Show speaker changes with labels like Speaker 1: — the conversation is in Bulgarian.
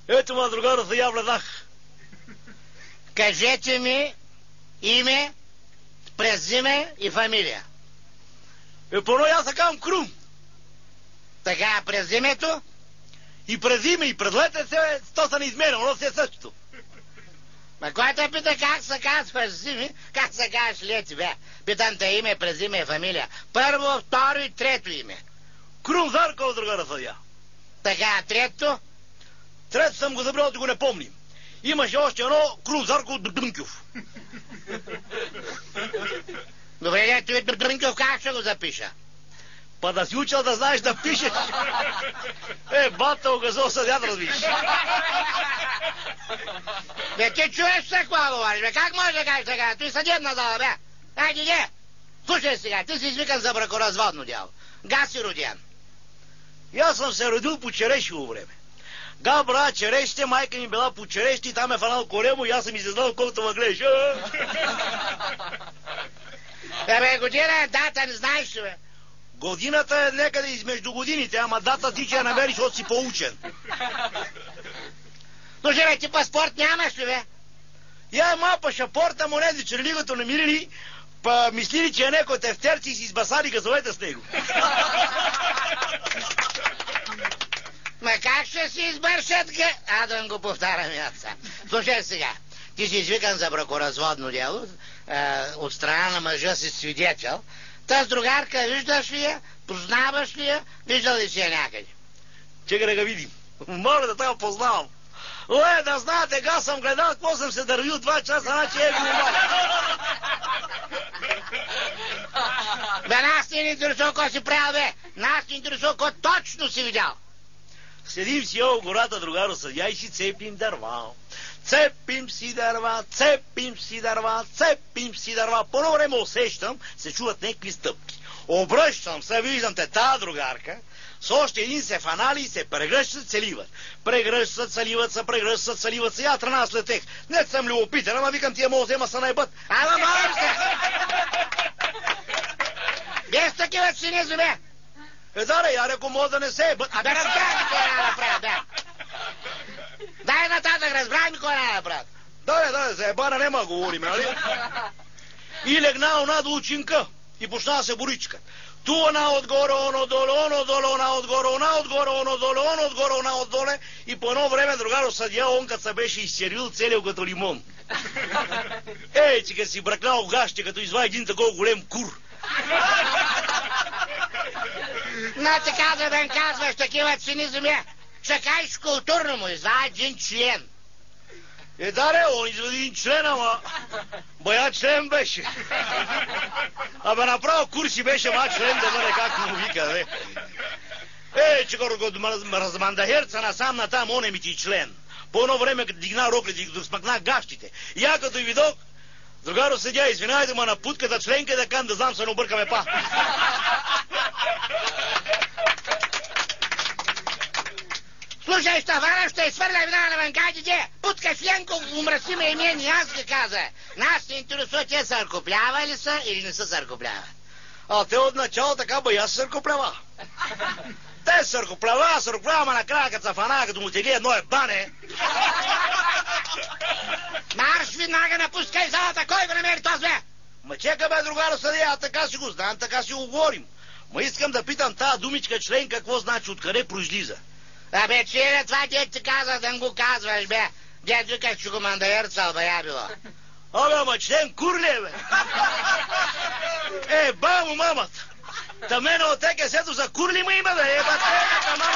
Speaker 1: Ето, ма, другаро, я влезнах.
Speaker 2: Кажете ми име, презиме и фамилия.
Speaker 1: Първо аз се казвам Крум.
Speaker 2: Така, презимето?
Speaker 1: И презиме, и предлете се, то са неизмерено, но си е същото.
Speaker 2: Ма кой те пита как се казваш зими, как се казваш лети, бе? Питам те име, презиме и фамилия. Първо, второ и трето име.
Speaker 1: Крум Зарков, другара съдия.
Speaker 2: Така, трето?
Speaker 1: Трето съм го забрал да го не помним. Имаше още едно Крум Зарков Дънков.
Speaker 2: Добре, той Дънков как ще го запиша?
Speaker 1: Па да си учил да знаеш да пишеш. Бата огазал съдят, разбиш.
Speaker 2: Бе, ти чуеш се какво говориш, бе? Как може да кажеш така? Той съдебна зала, бе. Айде, не. Слушай сега, ти си извикан за бракоразводно дело. Га си роден.
Speaker 1: И аз съм се родил по черешово време. Га, брат, черешите, майка ми била по черешите, там е фанал коремо и аз съм изязнал колкото ме гледаш.
Speaker 2: Бе, година, дата не знаеш ли, бе?
Speaker 1: Годината е некъде измежду годините, ама дата ти ще я намериш, защото си поучен.
Speaker 2: Но бе, ти паспорт нямаш ли, бе?
Speaker 1: Я ма пашапорта му нези, че религото намирили, па мислили, че е некой тефтерци и си избасали газовете с него.
Speaker 2: Ма как ще си избършат да го повтарям аз. Слушай сега, ти си извикан за бракоразводно дело, от страна на мъжа си свидетел. Таз другарка виждаш ли я? Познаваш ли я? Виждал ли си я някъде?
Speaker 1: Чекай да ga видим. Моля да те познавам. Да знаете, га съм гледал, какво съм се дървил 2 часа, значи го умал.
Speaker 2: Бе, нас не интересува какво си правил, бе. Нас не интересува какво точно си видял.
Speaker 1: Седим си в гората, другаро съдия, и си цепим дърва. Цепим си дърва, цепим си дърва, цепим си дърва. По едно време усещам, се чуват някакви стъпки. Обръщам се, виждам те тази другарка, с още един се фанали и се прегръщат, целиват. Прегръщат, целиват се, прегръщат, целиват се. Я тръгна след тех. Не съм любопитен, ама викам тия мога взема са наебът.
Speaker 2: Ама молим се! Без такива цинизми, бе!
Speaker 1: Да, я реко мога да не се ебът.
Speaker 2: Абе, разбрах ми кой не направят, бе! Дай нататък, разбрах ми кой не направят.
Speaker 1: Да, за ебана нема говорим, нали? И легна она до учинка и почна да се боричка. Ту она отгоре, оно доле, она отгоре, оно доле, она отдоле. И по едно време другаро съдия, он като се беше изцервил целият като лимон. Че като си бракнал в гащите, като извади един такова голем кур.
Speaker 2: Значи каза да им казваш такива цинизми, ще кажеш културно му, извади един член.
Speaker 1: Он извади един член, ама бая член беше. Абе направо курси беше, ма член да бъде както му вика, бе. Че го размандахерца насам натам, он е ми ти член. По едно време като дигна роклите и като смъкна гащите. И я като видох, другаро седя, извинявайте, ма на путката членка да кан да знам се не объркаме па.
Speaker 2: Слушай, Штафанов, ще изхвърля вина на ванкадите. Путка членко, умраси ме имени, аз ги каза. Нас не интересува, те съркоплява ли са или не са съркоплява.
Speaker 1: Те от начало така бая се съркоплява. Те съркоплява, ама накрая като са фана, като му теги едно ебане.
Speaker 2: Марш веднага напускай залата, кой го намери този, бе?
Speaker 1: Ма чека, бе, другаро съдия, така си го знам, така си го говорим. Ма искам да питам тази думичка член какво значи, откъде произлиза.
Speaker 2: Абе, че това дед ти казах да го казваш, бе. Дед викаш, че го мандаерцал, бе, я било.
Speaker 1: Ама член кур ли е, бе? Бамо, мамата. Та мене от ТКС-то за кур ли ма има, бе? Ебате, мама.